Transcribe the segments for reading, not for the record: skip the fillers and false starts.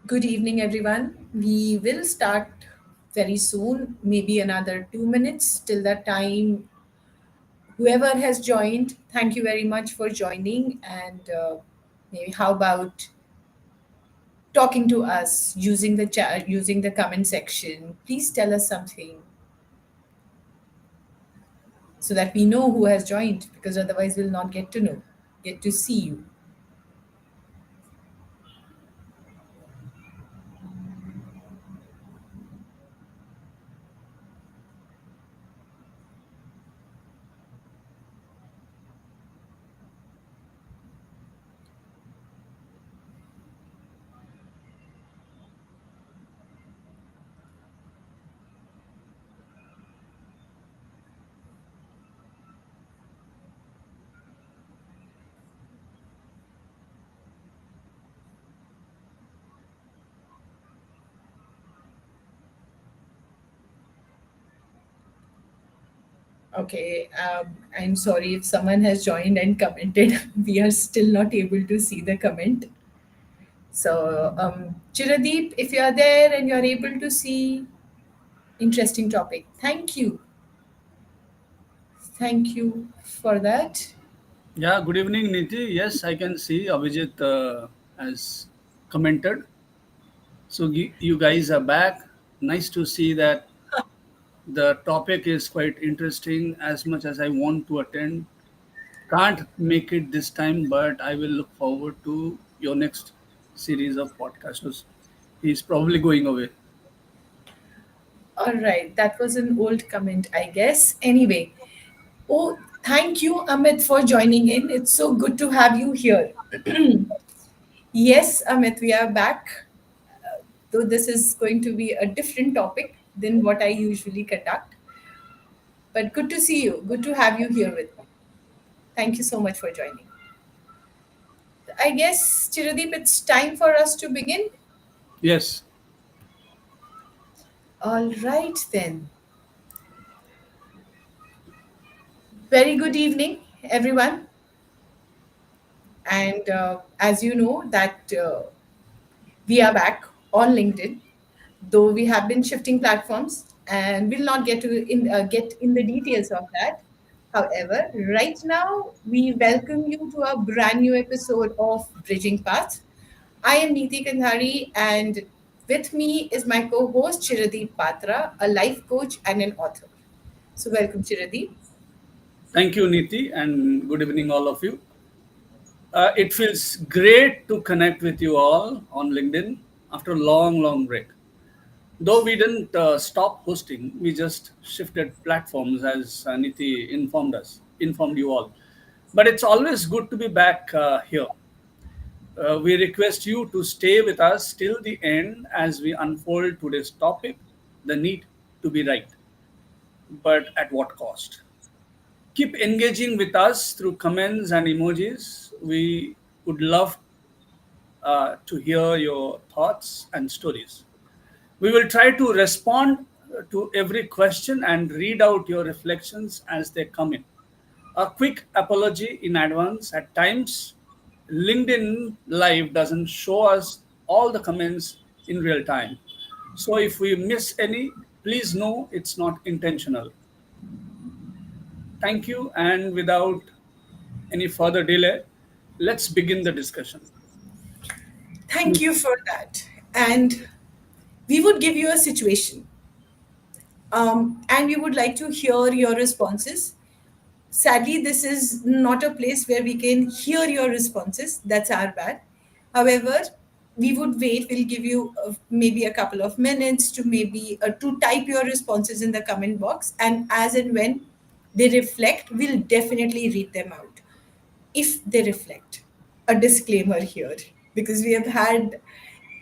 Good evening, everyone. We will start very soon, maybe another 2 minutes till that time. Whoever has joined, thank you very much for joining. And maybe how about talking to us using the chat, using the comment section? Please tell us something so that we know who has joined, because otherwise we'll not get to know, get to see you. Okay, I'm sorry if someone has joined and commented. We are still not able to see the comment. So, Chiradeep, if you are there and you are able to see, interesting topic. Thank you. Thank you for that. Yeah, good evening, Niti. Yes, I can see Abhijit has commented. So you guys are back. Nice to see that the topic is quite interesting as much as I want to attend. Can't make it this time, but I will look forward to your next series of podcasts. He's probably going away. All right, that was an old comment, I guess. Anyway, oh, thank you, Amit, for joining in. It's so good to have you here. Yes, Amit, we are back. Though this is going to be a different topic than what I usually conduct. But good to see you. Good to have you here with me. Thank you so much for joining. I guess, Chiradeep, it's time for us to begin. Yes, All right, then. Very good evening, everyone. And as you know, that we are back on LinkedIn, though we have been shifting platforms, and we'll not get in the details of that. However, right now we welcome you to a brand new episode of Bridging Paths. I am Neeti Kandhari, and with me is my co-host Chiradeep Patra, a life coach and an author. So, welcome, Chiradeep. thank you, Niti, and good evening, all of you. It feels great to connect with you all on LinkedIn after a long, long break. Though we didn't stop hosting, we just shifted platforms as Niti informed you all. But it's always good to be back here. We request you to stay with us till the end as we unfold today's topic, the need to be right, but at what cost? Keep engaging with us through comments and emojis. We would love to hear your thoughts and stories. We will try to respond to every question and read out your reflections as they come in. A quick apology in advance. At times, LinkedIn Live doesn't show us all the comments in real time. So if we miss any, please know it's not intentional. Thank you. And without any further delay, let's begin the discussion. Thank you for that. And we would give you a situation, and we would like to hear your responses. Sadly, this is not a place where we can hear your responses. That's our bad. However, we would wait. We'll give you maybe a couple of minutes to maybe to type your responses in the comment box, and as and when they reflect, we'll definitely read them out if they reflect. A disclaimer here, because we have had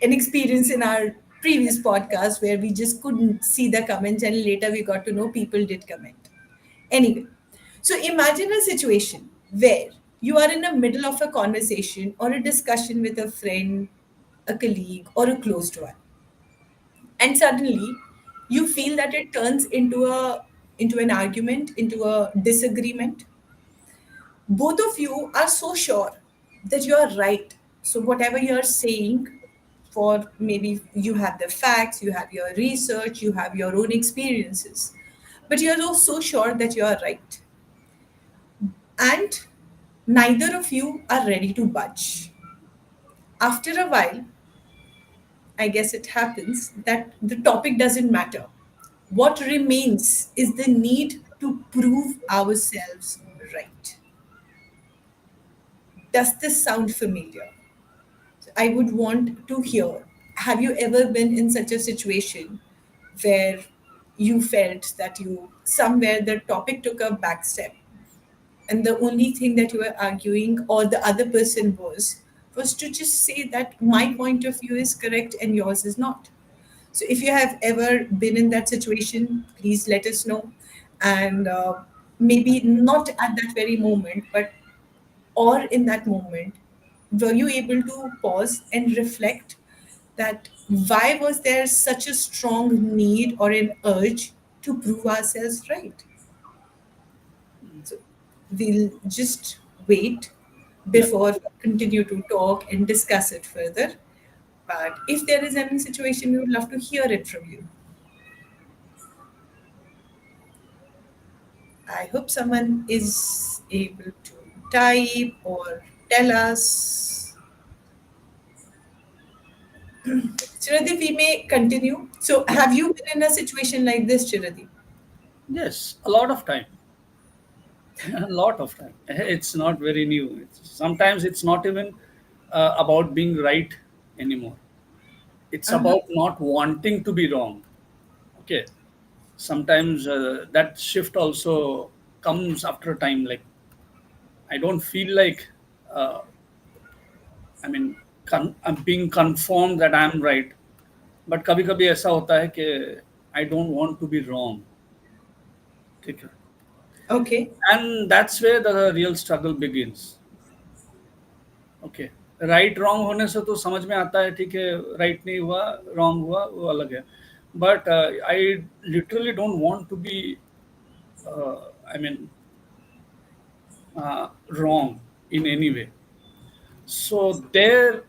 an experience in our previous podcast where we just couldn't see the comments, and later we got to know people did comment. Anyway, so imagine a situation where you are in the middle of a conversation or a discussion with a friend, a colleague, or a closed one, and suddenly you feel that it turns into an argument, into a disagreement. Both of you are so sure that you are right. So whatever you are saying, for maybe you have the facts, you have your research, you have your own experiences, but you're so sure that you are right. And neither of you are ready to budge. After a while, I guess it happens that the topic doesn't matter. What remains is the need to prove ourselves right. Does this sound familiar? I would want to hear. Have you ever been in such a situation where you felt that you somewhere the topic took a back step and the only thing that you were arguing or the other person was to just say that my point of view is correct and yours is not. So if you have ever been in that situation, please let us know. And maybe not at that very moment, but or in that moment, were you able to pause and reflect that why was there such a strong need or an urge to prove ourselves right? So we'll just wait Yeah. before we continue to talk and discuss it further. But if there is any situation, we would love to hear it from you. I hope someone is able to type or tell us. Chiradi, we may continue. So, have you been in a situation like this, Chiradi? Yes, a lot of time. A lot of time. It's not very new. Sometimes it's not even about being right anymore. It's Uh-huh. about not wanting to be wrong. Okay. Sometimes that shift also comes after time. Like, I don't feel like, uh, I mean, I'm being confirmed that I'm right. But कभी कभी ऐसा होता है कि I don't want to be wrong. ठीक है. Okay. And that's where the real struggle begins. Okay. Right wrong होने से तो समझ में आता है, ठीक है, राइट नहीं हुआ, रॉन्ग हुआ, वो अलग है. But I literally don't want to be, I mean, wrong in any way. So there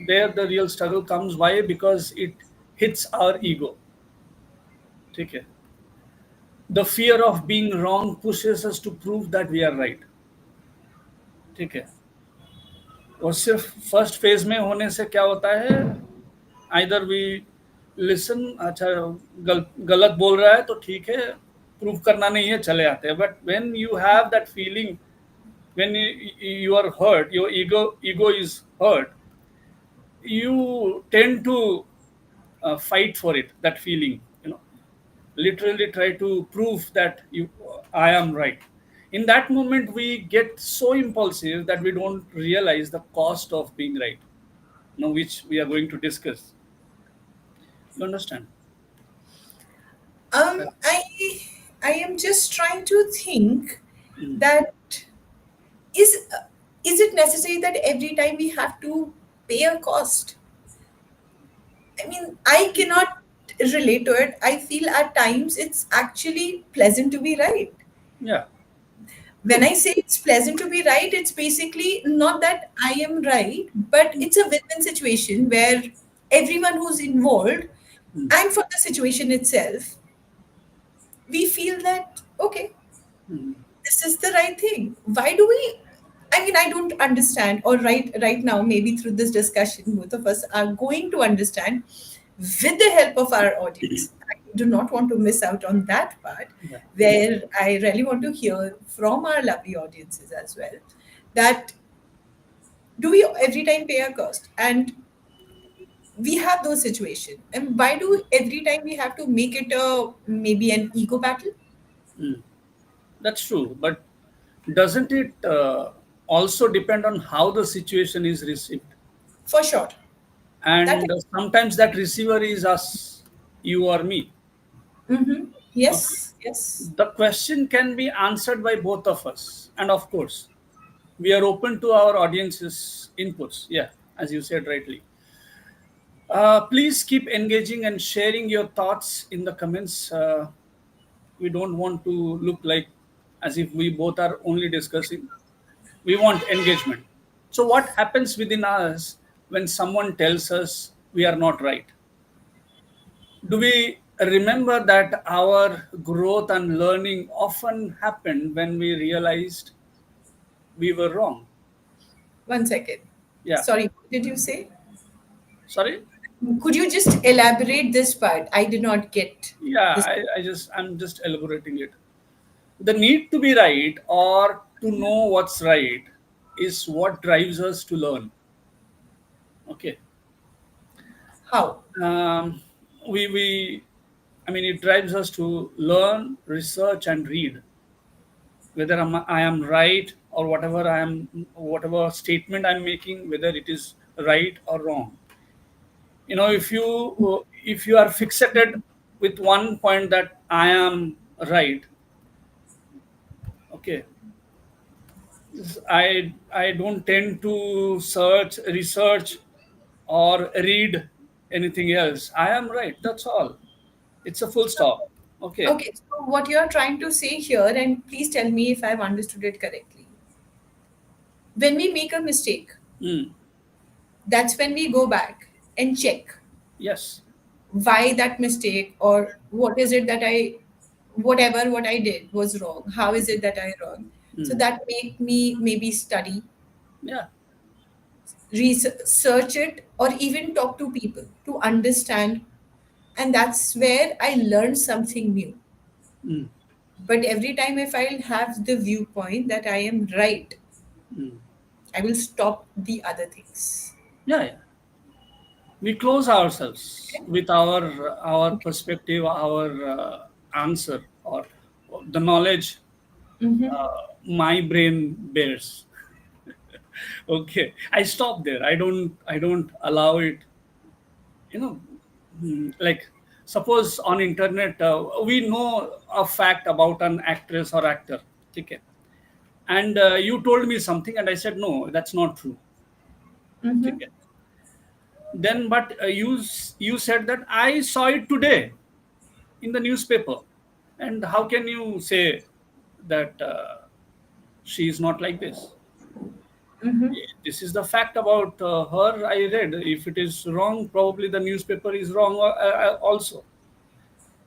the real struggle comes. Why? Because it hits our ego. ठीक है. The fear of being wrong pushes us to prove that we are right. ठीक है. और सिर्फ first phase में होने से क्या होता है, आइदर वी लिसन, अच्छा गलत बोल रहा है तो ठीक है, प्रूव करना नहीं है, चले आते हैं. But when you have that feeling, when you are hurt, your ego is hurt, you tend to fight for it, that feeling, literally try to prove that I am right. In that moment we get so impulsive that we don't realize the cost of being right, which we are going to discuss. You understand? Um, I I am just trying to think Mm. that is is it necessary that every time we have to pay a cost? I mean, I cannot relate to it. I feel at times it's actually pleasant to be right. Yeah, When true. I say it's pleasant to be right, it's basically not that I am right, but it's a win-win situation where everyone who's involved Mm. and for the situation itself, we feel that, okay, Mm. this is the right thing. Why do we? I mean, I don't understand. Or right now, maybe through this discussion, both of us are going to understand with the help of our audience. I do not want to miss out on that part, Yeah. where I really want to hear from our lovely audiences as well. That do we every time pay a cost? And we have those situations. And why do every time we have to make it a maybe an ego battle? Mm. That's true. But doesn't it also depend on how the situation is received? For sure. That And sometimes that receiver is us, you or me. Mm-hmm. Okay. Yes, yes. The question can be answered by both of us. And of course, we are open to our audience's inputs. Yeah, as you said rightly. Please keep engaging and sharing your thoughts in the comments. We don't want to look like as if we both are only discussing. We want engagement. So, what happens within us when someone tells us we are not right? Do we remember that our growth and learning often happened when we realized we were wrong? 1 second. Yeah. Sorry, what did you say? Sorry? Could you just elaborate this part? I did not get Yeah, this. I'm just elaborating it. The need to be right or to know what's right is what drives us to learn. Okay. How? Um, we I mean, it drives us to learn, research, and read whether I am right or whatever statement I'm making, whether it is right or wrong. You know, if you are fixated with one point that I am right, okay, I don't tend to search, research, or read anything else. I am right. That's all. It's a full So, stop. Okay. okay, so what you're trying to say here, and please tell me if I've understood it correctly. When we make a mistake, Mm. that's when we go back and check Yes. why that mistake, or what is it that whatever what I did was wrong. How is it that I wrong? So Mm. that make me maybe study, Yeah. research it, or even talk to people to understand. And that's where I learn something new. Mm. But every time if I'll have the viewpoint that I am right, Mm. I will stop the other things. Yeah. Yeah. We close ourselves with our perspective, our answer, or the knowledge Mm-hmm. my brain bears. Okay, I stop there. I don't allow it. You know, like suppose on internet we know a fact about an actress or actor. Okay, and you told me something, and I said no, that's not true. Mm-hmm. Okay, then but you said that I saw it today in the newspaper, and how can you say that she is not like this? Mm-hmm. This is the fact about her. I read. If it is wrong, probably the newspaper is wrong also.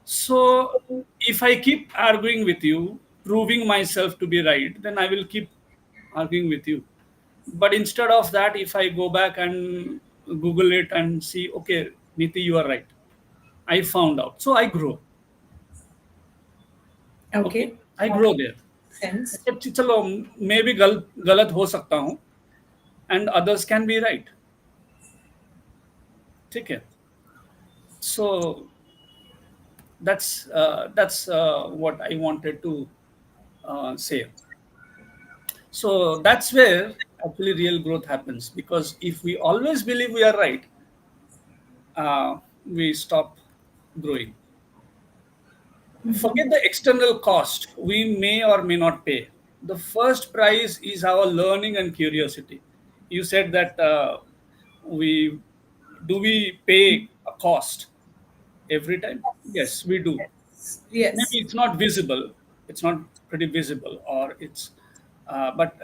So if I keep arguing with you, proving myself to be right, then I will keep arguing with you. But instead of that, if I go back and Google it and see, okay, Niti, you are right. I found out. So I grow. Okay, Okay. I That grow there. makes sense. अच्छा, चलो मैं भी गलत हो सकता हूँ and others can be right. ठीक है. So that's what I wanted to say. So that's where actually real growth happens, because if we always believe we are right, we stop growing. Forget the external cost we may or may not pay. The first prize is our learning and curiosity. You said that we we pay a cost every time? Yes, we do. Maybe Yes. it's not visible, it's not pretty visible, or it's but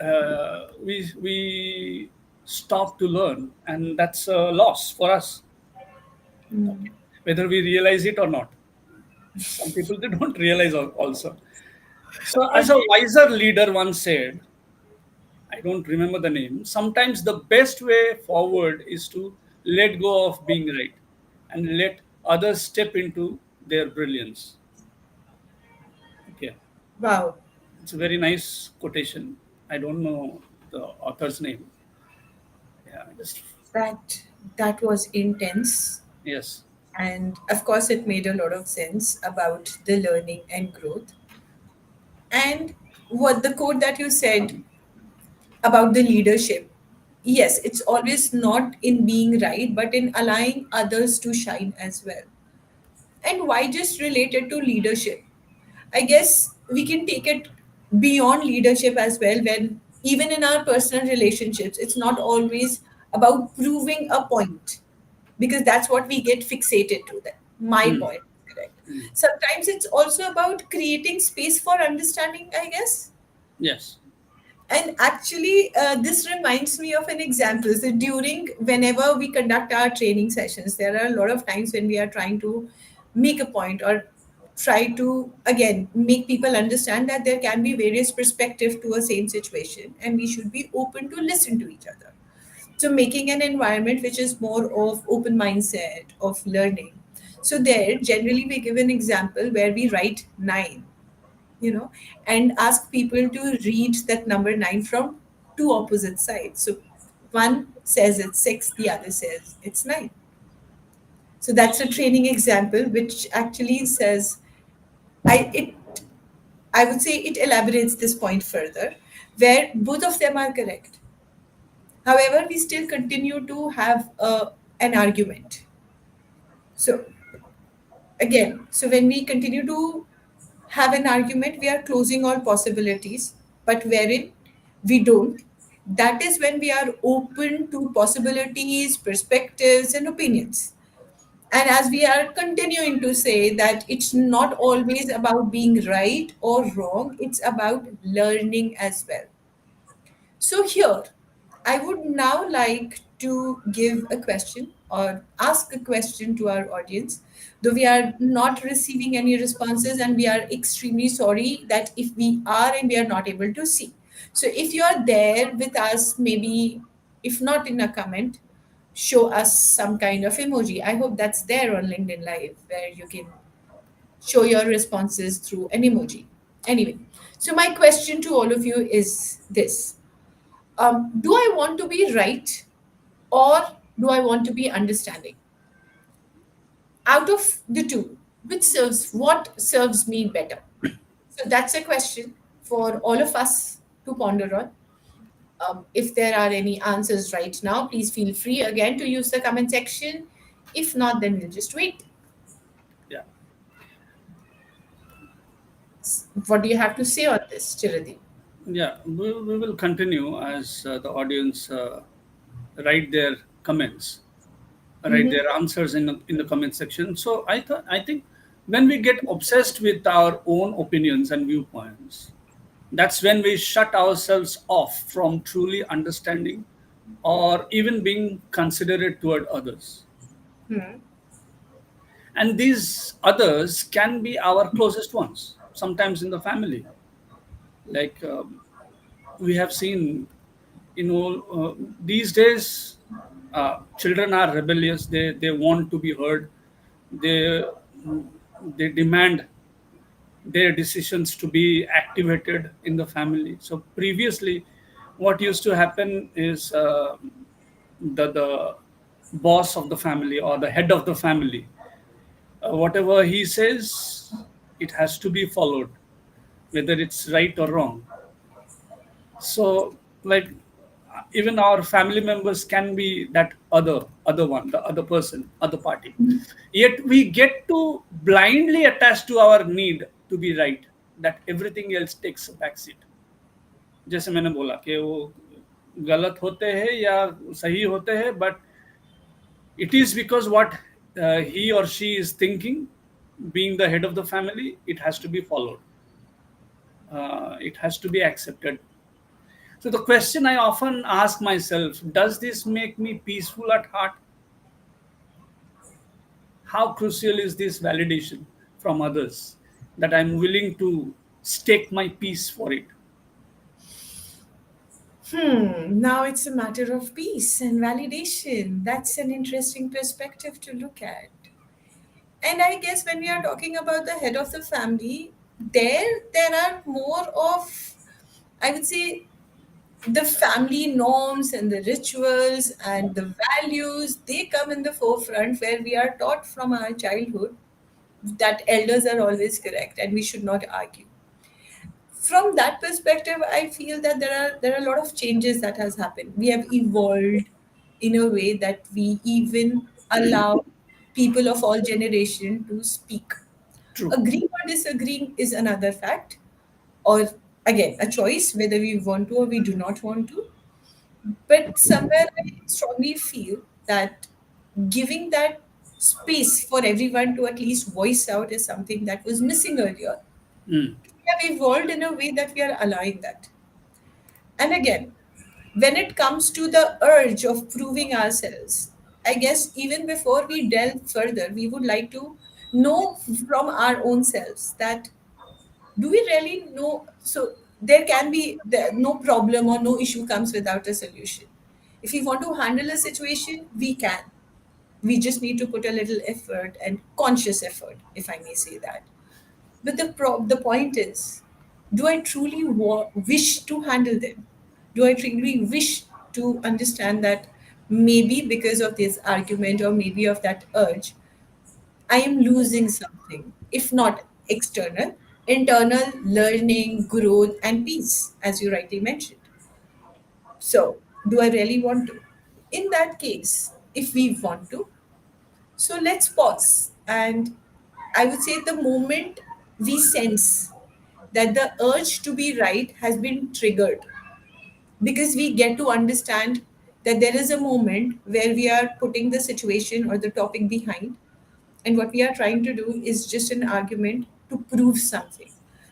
we stop to learn, and that's a loss for us, Mm. whether we realize it or not. Some people they don't realize also. So as a Okay. wiser leader once said, I don't remember the name, sometimes the best way forward is to let go of being right and let others step into their brilliance. Okay. Wow. It's a very nice quotation. I don't know the author's name. Yeah, just That was intense. yes. And of course, it made a lot of sense about the learning and growth. And what the quote that you said about the leadership, yes, it's always not in being right, but in allowing others to shine as well. And why just related to leadership? I guess we can take it beyond leadership as well, when even in our personal relationships, it's not always about proving a point, because that's what we get fixated to. That my Hmm. point is correct. Sometimes it's also about creating space for understanding, I guess. Yes. And actually, this reminds me of an example. So, during whenever we conduct our training sessions, there are a lot of times when we are trying to make a point or try to again make people understand that there can be various perspectives to a same situation, and we should be open to listen to each other. So, making an environment which is more of open mindset of learning. So, there generally we give an example where we write nine, and ask people to read that number nine from two opposite sides. So one says it's six, the other says it's nine. So that's a training example which actually says it I would say it elaborates this point further, where both of them are correct. However, we still continue to have an argument. So again, so when we continue to have an argument, we are closing all possibilities, but wherein we don't, that is when we are open to possibilities, perspectives, and opinions. And as we are continuing to say that it's not always about being right or wrong, it's about learning as well. So, here, I would now like to give a question or ask a question to our audience, though we are not receiving any responses, and we are extremely sorry that if we are and we are not able to see. So, if you are there with us, maybe if not in a comment, show us some kind of emoji. I hope that's there on LinkedIn Live where you can show your responses through an emoji. Anyway, so my question to all of you is this: do I want to be right or do I want to be understanding? Out of the two, what serves me better? So that's a question for all of us to ponder on. If there are any answers right now, please feel free again to use the comment section. If not, then we'll just wait. Yeah. What do you have to say on this, Chiradi? Yeah, we will continue as the audience write their comments, write their answers in the comment section. So I think when we get obsessed with our own opinions and viewpoints, that's when we shut ourselves off from truly understanding or even being considerate toward others. And these others can be our closest ones, sometimes in the family. Like we have seen, these days, children are rebellious. They want to be heard. They they demand their decisions to be activated in the family. So previously, what used to happen is the boss of the family or the head of the family, whatever he says, it has to be followed, whether it's right or wrong. So, like, even our family members can be that other one, the other person, other party. Yet we get to blindly attach to our need to be right, that everything else takes a backseat. जैसे मैंने बोला कि वो गलत होते हैं या सही होते हैं, but it is because what he or she is thinking, being the head of the family, it has to be followed. It has to be accepted. So the question I often ask myself, does this make me peaceful at heart? How crucial is this validation from others that I'm willing to stake my peace for it? Now it's a matter of peace and validation. That's an interesting perspective to look at. And I guess when we are talking about the head of the family, there are more of, I would say, the family norms and the rituals and the values, they come in the forefront, where we are taught from our childhood that elders are always correct and we should not argue. From that perspective, I feel that there are a lot of changes that has happened. We have evolved in a way that we even allow people of all generation to speak. True. Agreeing or disagreeing is another fact, or again a choice whether we want to or we do not want to. But somewhere I strongly feel that giving that space for everyone to at least voice out is something that was missing earlier. Mm. We have evolved in a way that we are allowing that. And again, when it comes to the urge of proving ourselves, I guess even before we delve further, we would like to know from our own selves that do we really know? So there can be no problem or no issue comes without a solution. If we want to handle a situation, we can. We just need to put a little effort and conscious effort, if I may say that. But the point is, do I truly wish to handle them? Do I truly wish to understand that maybe because of this argument or maybe of that urge, I am losing something, if not external, internal learning, growth, and peace, as you rightly mentioned. So, do I really want to? In that case, if we want to, so let's pause. And I would say the moment we sense that the urge to be right has been triggered, because we get to understand that there is a moment where we are putting the situation or the topic behind, and what we are trying to do is just an argument to prove something.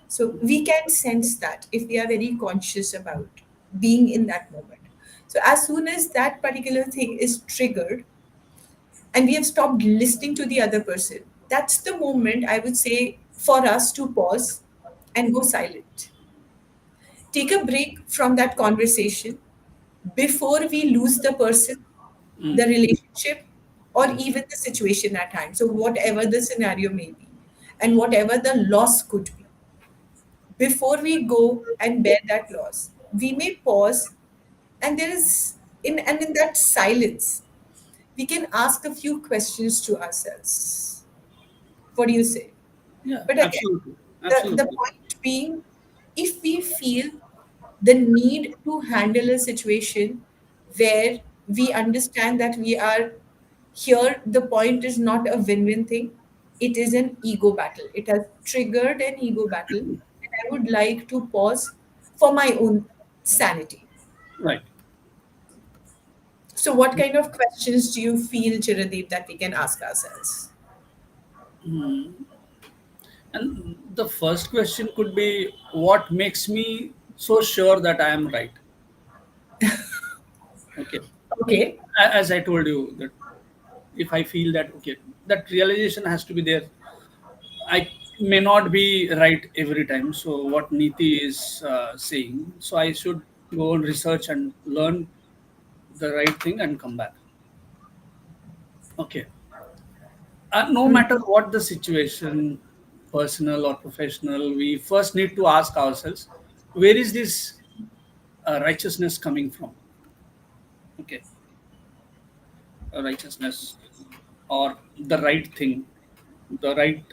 So we can sense that if we are very conscious about being in that moment. So as soon as that particular thing is triggered and we have stopped listening to the other person, that's the moment I would say for us to pause and go silent. Take a break from that conversation before we lose the person, the relationship, or even the situation at hand. So, whatever the scenario may be, and whatever the loss could be, before we go and bear that loss, we may pause, and there is in that silence, we can ask a few questions to ourselves. What do you say? Yeah, But again, absolutely. the Absolutely. point being, if we feel the need to handle a situation where we understand that we are here, the point is not a win win thing, it is an ego battle. It has triggered an ego battle, and I would like to pause for my own sanity. Right. So, what kind of questions do you feel, Chiradeep, that we can ask ourselves? And the first question could be, what makes me so sure that I am right? Okay. Okay. As I told you, that if I feel that, okay, that realization has to be there. I may not be right every time. So, what Niti is saying, so I should go and research and learn the right thing and come back. Okay. No matter what the situation, personal or professional, we first need to ask ourselves, where is this righteousness coming from? Okay, righteousness or the right thing, the right,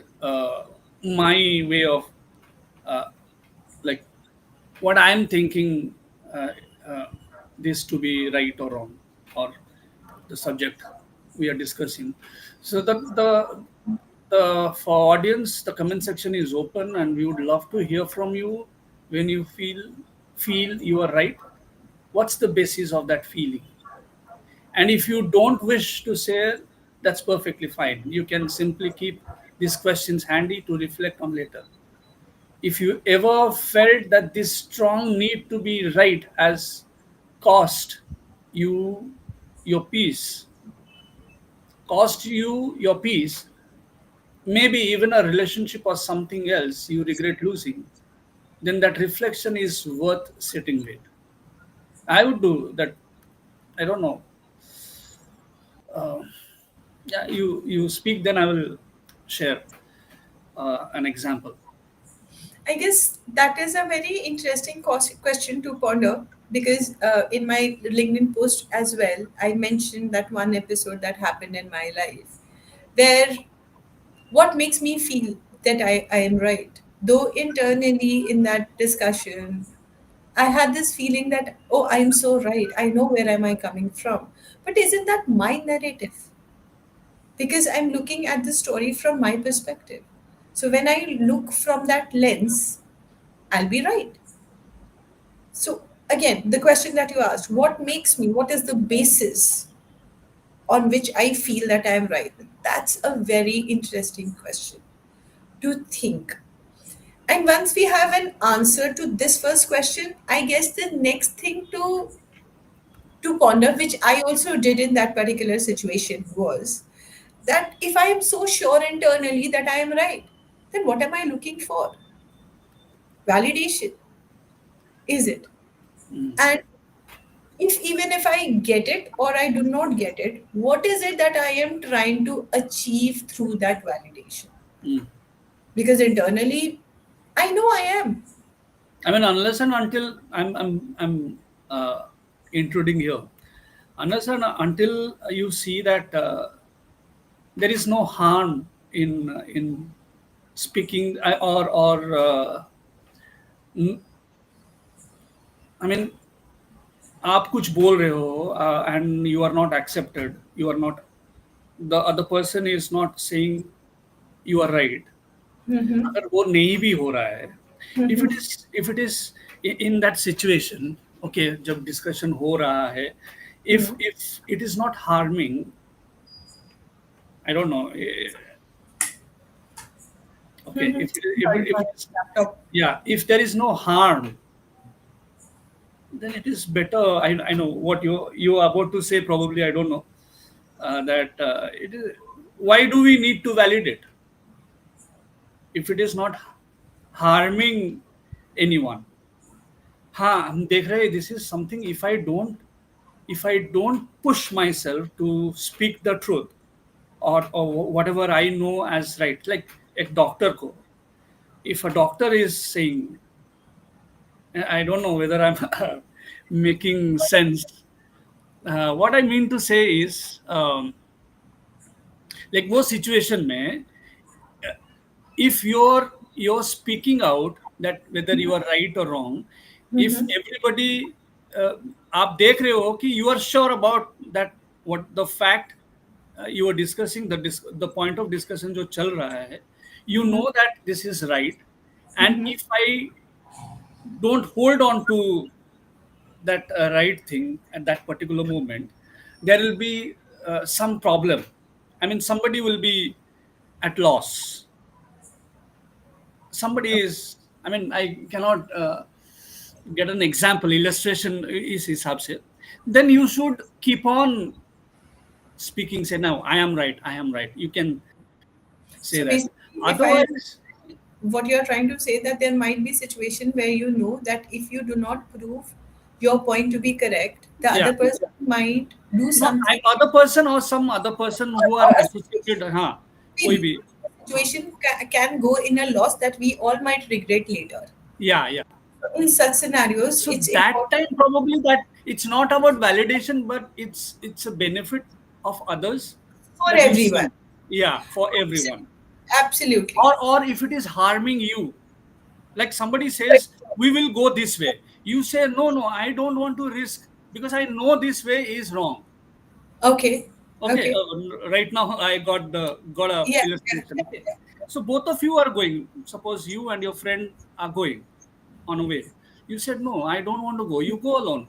my way of, uh, like, what I'm thinking, uh, uh, this to be right or wrong, or the subject we are discussing. So the for audience, the comment section is open, and we would love to hear from you. When you feel you are right, what's the basis of that feeling? And if you don't wish to say, that's perfectly fine. You can simply keep these questions handy to reflect on later. If you ever felt that this strong need to be right has cost you your peace, cost you your peace, maybe even a relationship or something else you regret losing, then that reflection is worth sitting with. I would do that. I don't know. Yeah, you speak, then I will share an example. I guess that is a very interesting question to ponder, because in my LinkedIn post as well, I mentioned that one episode that happened in my life where what makes me feel that I am right. Though internally in that discussion, I had this feeling that, oh, I am so right. I know where am I coming from. But isn't that my narrative? Because I'm looking at the story from my perspective. So when I look from that lens, I'll be right. So again, the question that you asked, what makes me, what is the basis on which I feel that I am right? That's a very interesting question to think. And once we have an answer to this first question, I guess the next thing to ponder, which I also did in that particular situation, was that if I am so sure internally that I am right, then what am I looking for? Validation, is it? And if even if I get it or I do not get it, what is it that I am trying to achieve through that validation? Mm. Because internally, I know I am. I mean, unless and until I'm intruding here, unless and until you see that there is no harm in speaking or n- I mean, आप कुछ बोल रहे हो and you are not accepted, you are not, the other person is not saying you are right. अगर वो नहीं भी हो रहा है, if it is in that situation, okay, जब discussion हो रहा है, if it is not harming, I don't know, okay, Sorry, if my it is, laptop. yeah, if there is no harm, then it is better. I know what you are about to say, probably I don't know, that it is, why do we need to validate if it is not harming anyone? हाँ, हम देख रहे हैं, this is something, if I don't push myself to speak the truth, or whatever I know as right, like एक doctor को, if a doctor is saying, I don't know whether I'm making sense. What I mean to say is, like वो situation में, if you're speaking out that whether you are right or wrong, if everybody, uh, आप देख रहे हो कि you are sure about that, what the fact you are discussing, the point of discussion जो चल रहा है, you know that this is right, and if I don't hold on to that right thing at that particular moment, there will be some problem. I mean, somebody will be at loss. Somebody is, I mean, I cannot get an example, illustration is हिसाब से, then you should keep on speaking, say, no, I am right, I am right, you can say So that. basically, if I Otherwise, what you're trying to say, that there might be situation where you know that if you do not prove your point to be correct, the yeah, other person might do no, something other person or some other person who are or a associated, हाँ, कोई situation, भी, situation can go in a loss that we all might regret later. yeah, yeah. In such scenarios, So it's that important. time probably that it's not about validation, but it's a benefit of others For that you everyone. see, yeah, for everyone. Absolutely. Or if it is harming you, like somebody says we will go this way, you say no, no, I don't want to risk because I know this way is wrong. Okay. Okay, Okay. right now I got a Yeah. illustration. Okay, so both of you are going. Suppose you and your friend are going on a way. You said no, I don't want to go. You go alone.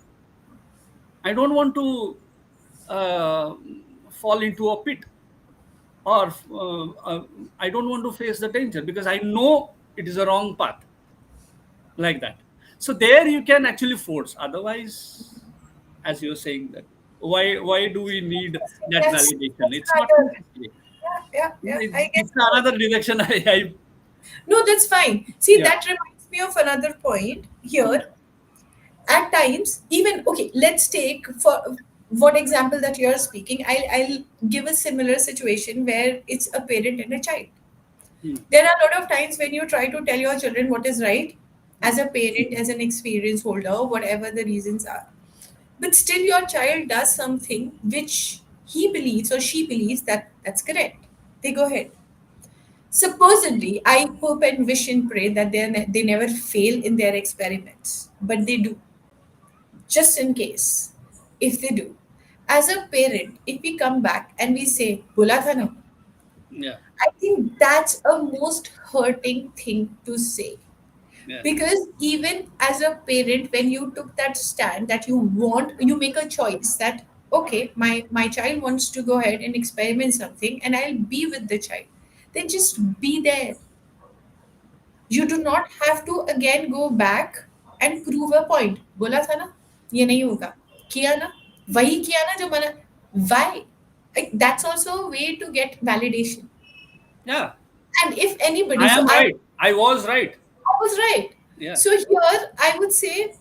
I don't want to uh, fall into a pit, or I don't want to face the danger because I know it is a wrong path, like that. So there you can actually force. Otherwise, as you're saying that, why do we need that Yes. validation? That's It's not another. necessary. Yeah. I guess It's so. another direction. I No, that's fine. See, yeah. that reminds me of another point here. At times, even okay, let's take for what example that you're speaking. I'll give a similar situation where it's a parent and a child. Hmm. There are a lot of times when you try to tell your children what is right as a parent, as an experience holder, whatever the reasons are. But still, your child does something which he believes or she believes that that's correct. They go ahead. Supposedly, I hope and wish and pray that they never fail in their experiments, but they do, just in case, if they do. As a parent, if we come back and we say, Bola tha na, Yeah. I think that's a most hurting thing to say. Yeah. Because even as a parent, when you took that stand that you make a choice that, okay, my child wants to go ahead and experiment something and I'll be with the child, then just be there. You do not have to again go back and prove a point. बोला था ना ये नहीं होगा, किया ना, वही किया ना जो मना. Why? Like, that's also a way to get validation. Yeah, And if anybody, I so am I right. I was right. was right. Yeah. So here I would say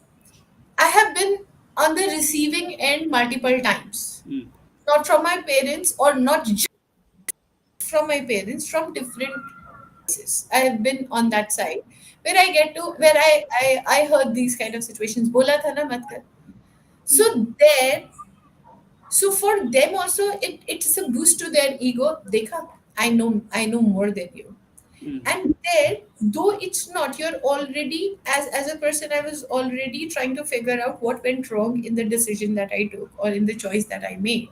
I have been on the receiving end multiple times. Mm. Not from my parents, or not just from my parents, from different places. I have been on that side where I get to where I heard these kind of situations. Bola tha na mat kar. So Mm. there, so for them also, it's a boost to their ego. Dekha, I know more than you. Mm. And there, though it's not, you're already, as a person, I was already trying to figure out what went wrong in the decision that I took or in the choice that I made.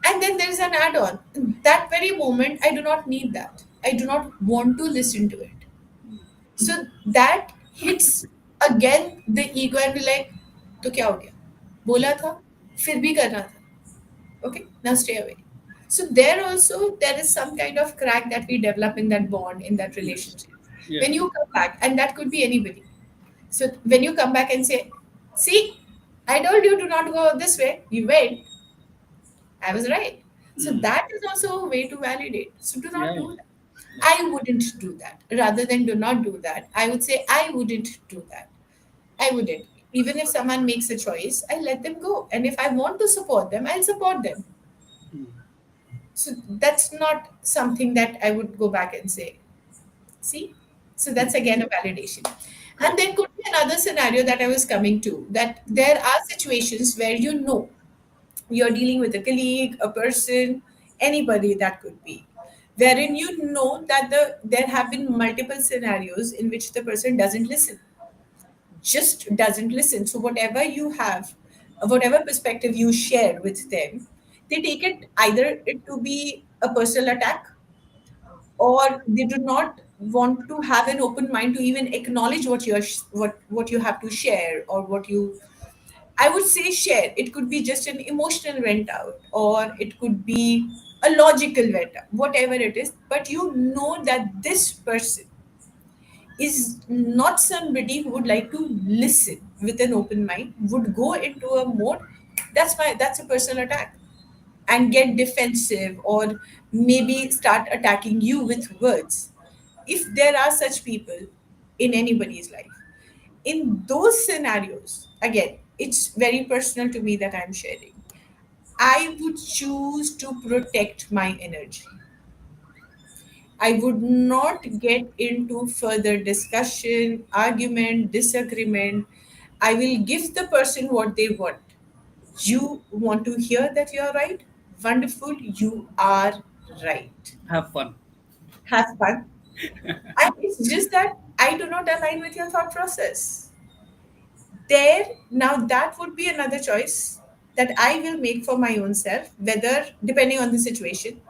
And then there's an add-on. That very moment, I do not need that. I do not want to listen to it. So that hits again the ego and be like, तो क्या हो गया? बोला था, फिर भी करना था. Okay, now stay away. So there also there is some kind of crack that we develop in that bond, in that Yes. relationship. When Yes. you come back, and that could be anybody. So when you come back and say, "See, I told you to not go this way. You went. I was right." So Mm. that is also a way to validate. So do Yeah. not Yeah. do that. Yeah. I wouldn't do that. Rather than do not do that, I would say I wouldn't do that. I wouldn't. Even if someone makes a choice, I let them go. And if I want to support them, I'll support them. Mm. So that's not something that I would go back and say, see? So that's Mm. again a validation. And Correct. there could be another scenario that I was coming to, that there are situations where you know you're dealing with a colleague, a person, anybody that could be, wherein you know that there have been multiple scenarios in which the person doesn't listen, just doesn't listen. So whatever you have, whatever perspective you share with them, they take it either it to be a personal attack, or they do not want to have an open mind to even acknowledge what you have to share, or what you, I would say, share. It could be just an emotional vent out, or it could be a logical vent out, whatever it is. But you know that this person is not somebody who would like to listen with an open mind, would go into a mode. That's a personal attack, and get defensive, or maybe start attacking you with words. If there are such people in anybody's life, in those scenarios, again, it's very personal to me that I'm sharing. I would choose to protect my energy. I would not get into further discussion, argument, disagreement. I will give the person what they want. You want to hear that you are right? Wonderful, you are right. Have fun. Have fun. And it's just that I do not align with your thought process. There, now that would be another choice that I will make for my own self, whether, depending on the situation,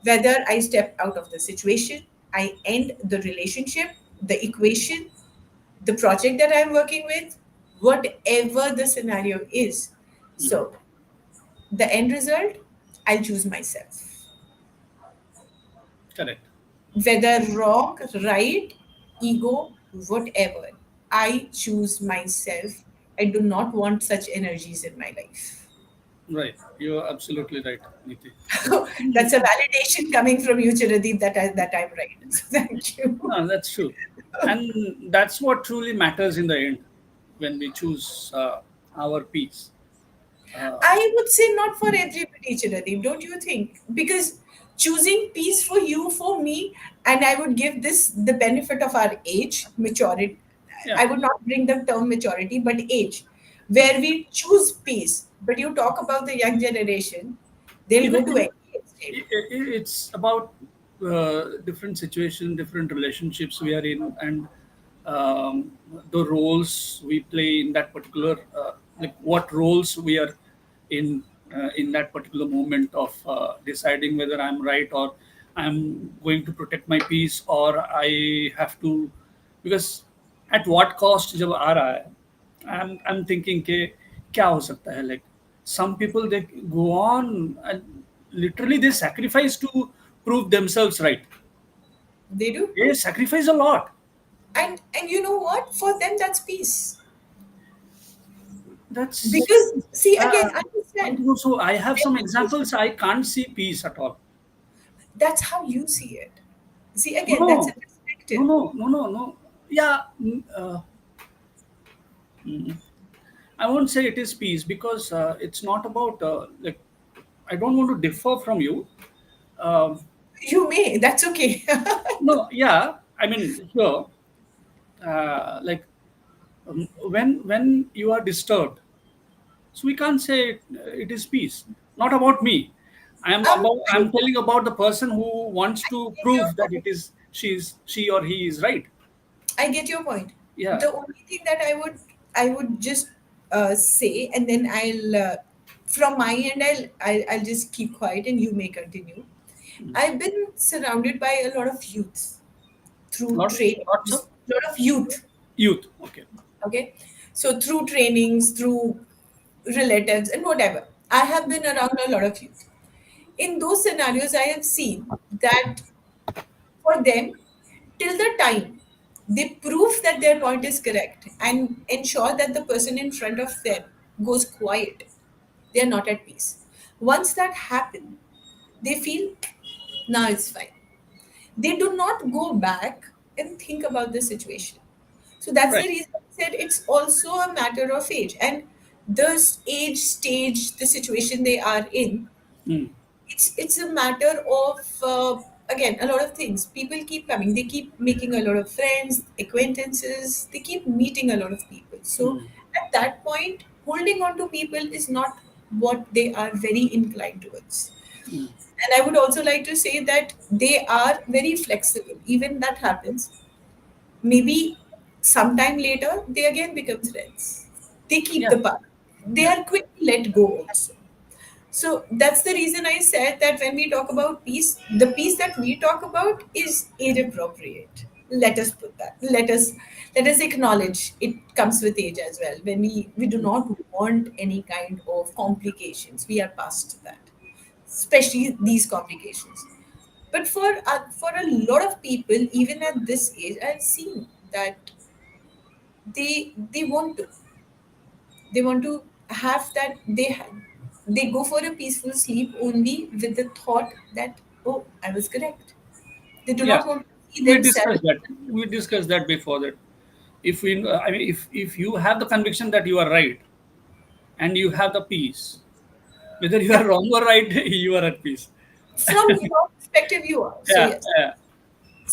whether I step out of the situation, I end the relationship, the equation, the project that I'm working with, whatever the scenario is. Mm. So, the end result, I'll choose myself. Correct. Whether wrong, right, ego, whatever, I choose myself. I do not want such energies in my life. Right. You are absolutely right, Niti. That's a validation coming from you, Chiradeep, that I'm right. So thank you. No, that's true. And that's what truly matters in the end when we choose our peace. Uh, I would say not for everybody, Chiradeep, don't you think? Because choosing peace for you, for me, and I would give this the benefit of our age, maturity. yeah. I would not bring the term maturity, but age, where we choose peace. But you talk about the young generation, they'll Even, go to even any extreme. it's about different situations, different relationships we are in, and the roles we play in that particular, like what roles we are in that particular moment of deciding whether I'm right, or I'm going to protect my peace, or I have to, because at what cost जब आ रहा है, I'm thinking के क्या हो सकता है, like some people they go on and literally they sacrifice to prove themselves right. They do. They sacrifice a lot. And you know what? For them, that's peace. That's Because see again, uh, understand. so I have Their some situation. examples. I can't see peace at all. That's how you see it. See No, again, that's a no, no, perspective. no, no, no, no. Yeah, I won't say it is peace because it's not about like I don't want to differ from you. Um, You may. That's okay. no, yeah, I mean here, like when you are disturbed, so we can't say it is peace. Not about me. I'm I telling about the person who wants to get your prove that point. she or he is right. I get your point. Yeah, The only thing that I would just say, and then from my end, I'll just keep quiet, and you may continue. I've been surrounded by a lot of youth through lots trainings, of a lot of youth. youth. Okay. Okay, so through trainings, through relatives, and whatever, I have been around a lot of youth. In those scenarios, I have seen that for them, till the time they prove that their point is correct and ensure that the person in front of them goes quiet, they are not at peace. Once that happens, they feel now it's fine. They do not go back and think about the situation. So that's the Right. reason I said it's also a matter of age. And the age, stage, the situation they are in, Mm. it's a matter of again a lot of things. People keep coming, they keep making a lot of friends, acquaintances, they keep meeting a lot of people. So Mm. at that point, holding on to people is not what they are very inclined towards. Mm. And I would also like to say that they are very flexible. Even that happens, maybe sometime later they again become friends, they keep Yeah. the part, they Yeah. are quick to let go also. So that's the reason I said that when we talk about peace, the peace that we talk about is age appropriate. Let us put that. Let us acknowledge it comes with age as well. When we do not want any kind of complications, we are past that, especially these complications. But for a lot of people, even at this age, I've seen that they want to have that they go for a peaceful sleep only with the thought that, oh, I was correct. They do Yeah. not want to see We themselves. discussed that. We discussed that before that. If we, I mean, if you have the conviction that you are right and you have the peace, whether you Yeah, are wrong or right, you are at peace. from your perspective you are, so Yeah. yes. Yeah.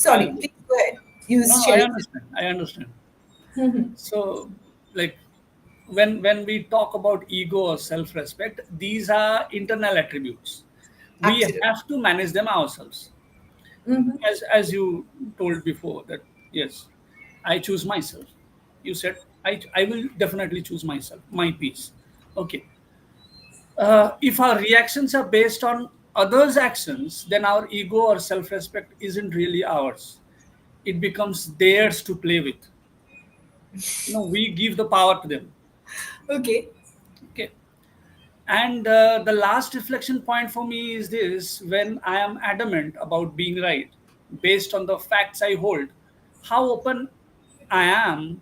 Sorry, Um, please go ahead, you no, I share. understand. I understand. Mhm. So, like, when we talk about ego or self-respect, these are internal attributes. We Absolutely. have to manage them ourselves. Hmm. As you told before that yes, I choose myself. You said I will definitely choose myself, my peace. Okay. If our reactions are based on others actions, then our ego or self-respect isn't really ours. It becomes theirs to play with. We give the power to them. Okay. Okay. And the last reflection point for me is this: when I am adamant about being right based on the facts I hold, how open I am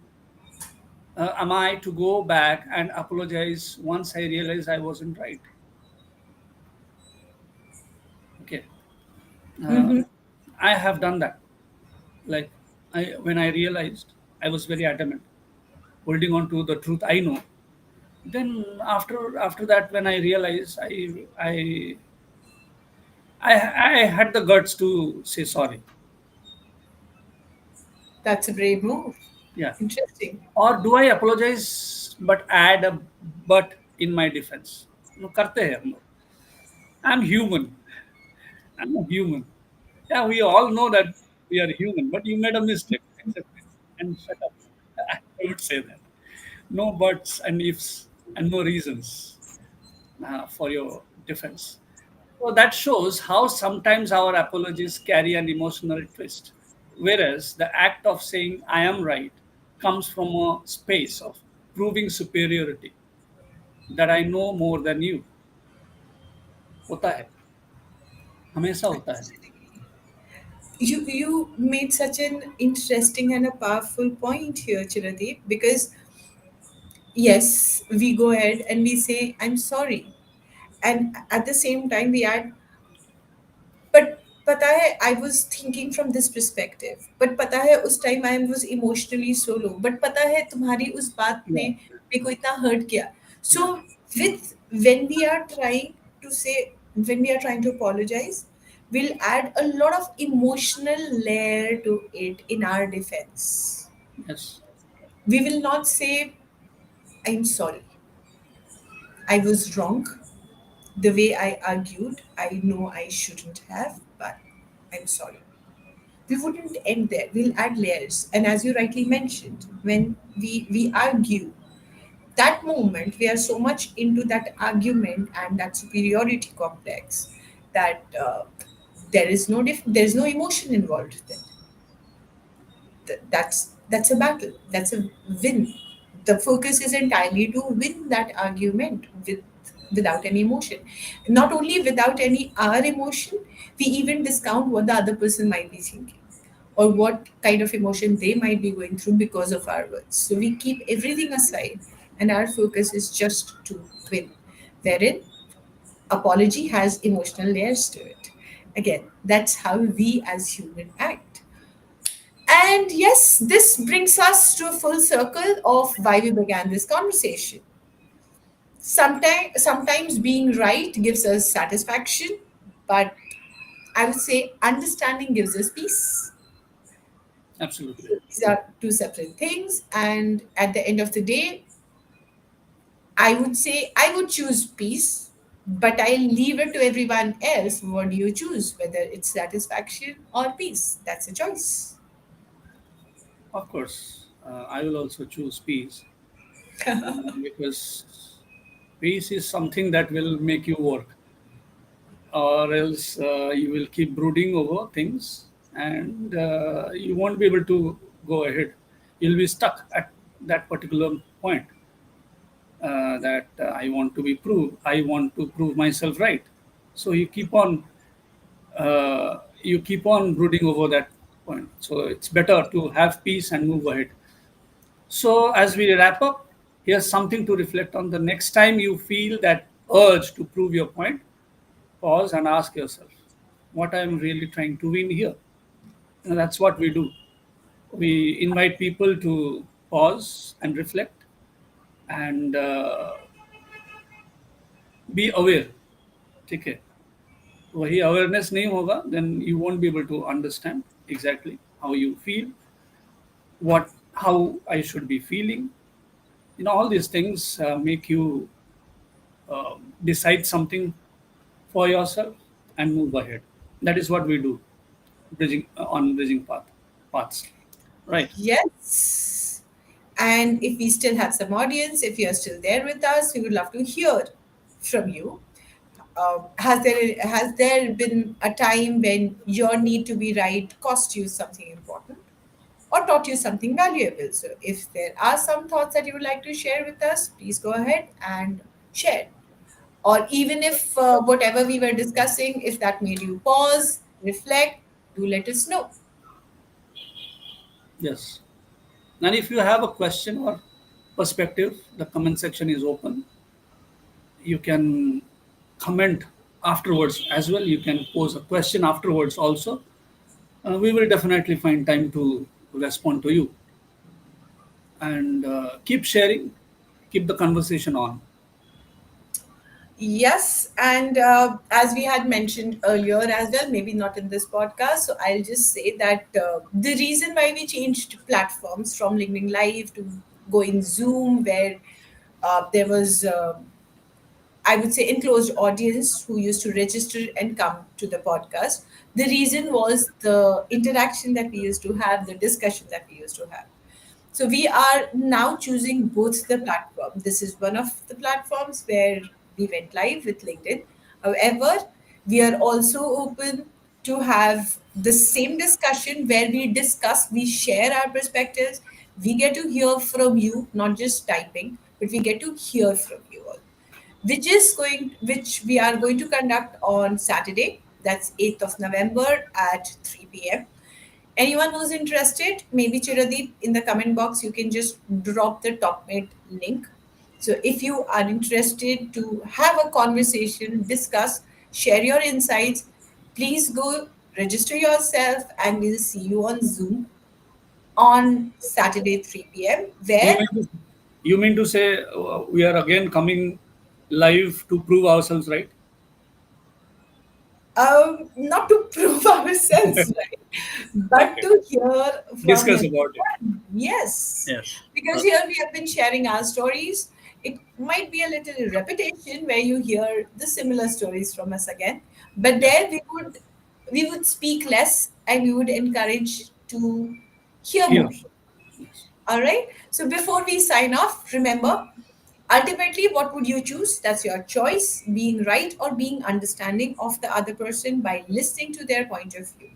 I to go back and apologize once I realize I wasn't right? Okay. Uh, Hmm. I have done that. Like, when I realized I was very adamant, holding on to the truth I know. Then after that, when I realized I had the guts to say sorry. That's a brave move. Yeah. Interesting. Or do I apologize but add a but in my defense? No, करते हैं हम लोग. I'm human. I'm a human. Yeah, we all know that we are human, but you made a mistake. Accept it and shut up. I would say that. No buts and ifs and no reasons for your defense. So that shows how sometimes our apologies carry an emotional twist, whereas the act of saying "I am right" comes from a space of proving superiority, that I know more than you. होता है, हमेशा होता है. You made such an interesting and a powerful point here, Chiradeep, because yes, we go ahead and we say, I'm sorry. And at the same time, we add, but पता है I was thinking from this perspective, but पता है उस time I was emotionally so low, but पता है तुम्हारी उस बात ने Yeah. मेरे को इतना hurt किया. Yeah. So with when we are trying to say, when we are trying to apologize, we'll add a lot of emotional layer to it in our defense. Yes. We will not say, I'm sorry, I was wrong. The way I argued, I know I shouldn't have, but I'm sorry. We wouldn't end there. We'll add layers. And as you rightly mentioned, when we argue, that moment we are so much into that argument and that superiority complex that there's no emotion involved then. That's a battle. That's a win. The focus is entirely to win that argument without any emotion. Not only without any our emotion, we even discount what the other person might be thinking or what kind of emotion they might be going through because of our words. So we keep everything aside and our focus is just to win. Wherein apology has emotional layers to it. Again, that's how we as human act. And yes, this brings us to a full circle of why we began this conversation. Sometimes being right gives us satisfaction, but I would say understanding gives us peace. Absolutely. These are two separate things, and at the end of the day, I would say I would choose peace, but I'll leave it to everyone else. What do you choose? Whether it's satisfaction or peace, that's a choice. Of course, I will also choose peace because peace is something that will make you work, or else you will keep brooding over things and you won't be able to go ahead. You'll be stuck at that particular point that I want to prove myself right. So you keep on brooding over that point. So it's better to have peace and move ahead. So, as we wrap up, here's something to reflect on. The next time you feel that urge to prove your point, pause and ask yourself, what I'm really trying to win here? And that's what we do. We invite people to pause and reflect and be aware. ठीक है, वही awareness नहीं होगा, then you won't be able to understand exactly how you feel, how I should be feeling. All these things make you decide something for yourself and move ahead. That is what we do, bridging paths, right? Yes. And if we still have some audience, if you're still there with us, we would love to hear from you. Has there been a time when your need to be right cost you something important or taught you something valuable? So if there are some thoughts that you would like to share with us, please go ahead and share. Or even if whatever we were discussing, if that made you pause, reflect, do let us know. Yes. And if you have a question or perspective, the comment section is open. You can comment afterwards as well. You can pose a question afterwards also. We will definitely find time to respond to you and keep sharing, keep the conversation on. Yes, and as we had mentioned earlier as well, maybe not in this podcast, so I'll just say that the reason why we changed platforms from LinkedIn Live to going Zoom, where there was I would say enclosed audience who used to register and come to the podcast. The reason was the interaction that we used to have, the discussion that we used to have. So we are now choosing both the platform. This is one of the platforms where we went live with LinkedIn. However, we are also open to have the same discussion where we discuss, we share our perspectives. We get to hear from you, not just typing, but we get to hear from you all, which we are going to conduct on Saturday. That's 8th of November at 3 p.m. Anyone who's interested, maybe Chiradeep, in the comment box, you can just drop the TopMate link. So if you are interested to have a conversation, discuss, share your insights, please go register yourself and we'll see you on Zoom on Saturday 3 p.m. You where mean to, you mean to say we are again coming live to prove ourselves, right? not to prove ourselves right, but Okay. to hear from Discuss about it. everyone. Yes, Yes. because Okay. here we have been sharing our stories. It might be a little repetition where you hear the similar stories from us again, but Yes. there we would speak less and we would encourage to hear Here. more. Yes. All right. So before we sign off, remember, ultimately, what would you choose? That's your choice, being right or being understanding of the other person by listening to their point of view.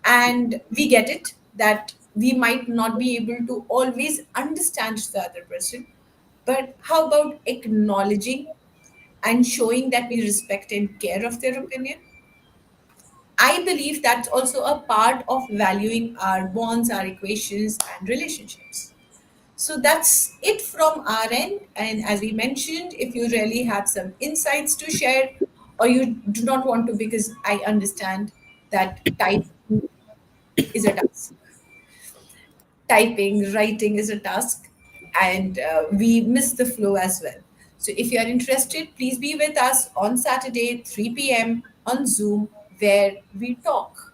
And we get it that we might not be able to always understand the other person, but how about acknowledging and showing that we respect and care of their opinion? I believe that's also a part of valuing our bonds, our equations, and relationships. So that's it from our end. And as we mentioned, if you really have some insights to share, or you do not want to, because I understand that typing is a task. Typing, writing is a task, and we miss the flow as well. So if you are interested, please be with us on Saturday, 3 p.m. on Zoom, where we talk.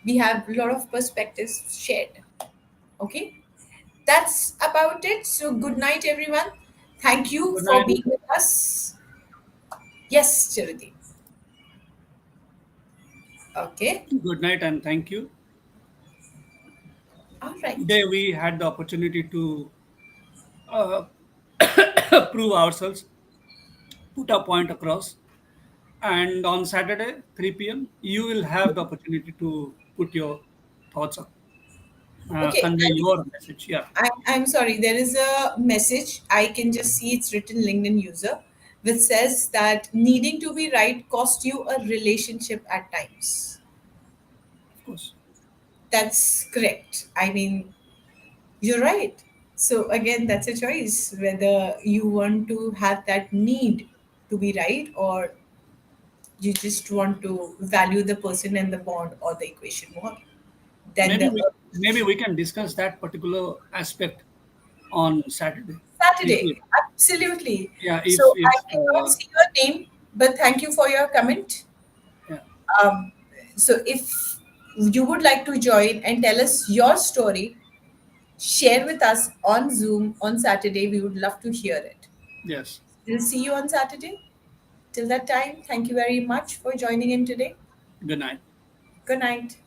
We have a lot of perspectives shared. Okay? That's about it. So, good night, everyone. Thank you Good for night. being with us. Yes, Charity. Okay. Good night, and thank you. All right. Today we had the opportunity to uh, prove ourselves, put a point across, and on Saturday, 3 p.m., you will have the opportunity to put your thoughts up, Okay. convey your message. Yeah, I'm sorry. There is a message. I can just see it's written LinkedIn user, which says that needing to be right cost you a relationship at times. of course. That's correct. I mean, you're right. So, again, that's a choice whether you want to have that need to be right or you just want to value the person and the bond or the equation more than Maybe the we can discuss that particular aspect on Saturday, 3 p.m. Saturday. Absolutely. Yeah, So if I cannot see your name, but thank you for your comment. yeah, Um, so if you would like to join and tell us your story, share with us on Zoom on Saturday. We would love to hear it. yes. We'll see you on Saturday. Till that time, thank you very much for joining in today. Good night. Good night.